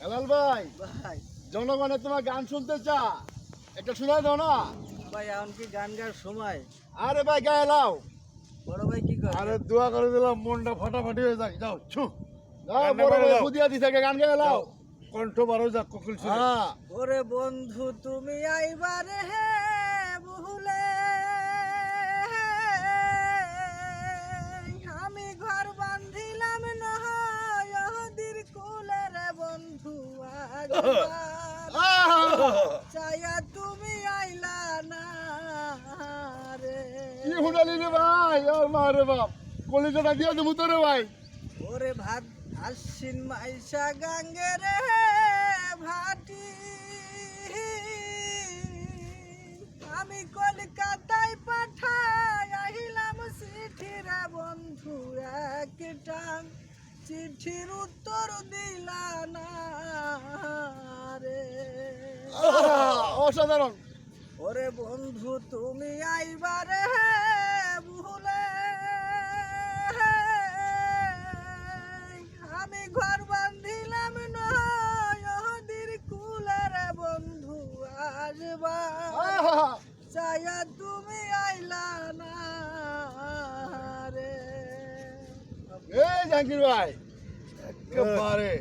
হেলাল ভাই, ভাই জনগণের তোমার গান শুনতে চা, একটা শোনাই দাও না। ভাই এখন কি গান গাওয়ার সময়? আরে ভাই গায়ে লাও। বড় ভাই কি করে? আরে দোয়া করে দিলাম মনটা ফাটাফাটি হয়ে যাক। যাও ছু যাও, গানটা বড় বলে ভাই দাও। বুদিয়া দিছে গান গায়ে লাও। কণ্ঠ বারো যাক কোকিল সুরে। হ্যাঁ ওরে বন্ধু তুমি আইবারে হে বহুলে, আমি ঘর বান্ধিলাম নহদির কুলে রে বন্ধু চাইয়া তুমি আইলা না রে। কি হুডালি রে ভাই, ও মা রে বাপ, কলিজাটা দিয়ে দেবো তো রে ভাই। ওরে ভাত আশ্বিন মাইশা গাঙ্গে রে ভাটি, আমি কলকাতায় পাঠাই আহিলাম চিঠি রে বন্ধু একটা, চিঠির উত্তর দিলা না রে। অসাধারণ। ওরে বন্ধু তুমি আইবারে ভুলে, আমি ঘর বান্ধিলাম নদীর কুলের বন্ধু আসবা চাইয়া তুমি আইলা না রে। এই জাহাঙ্গীর ভাই, একেবারে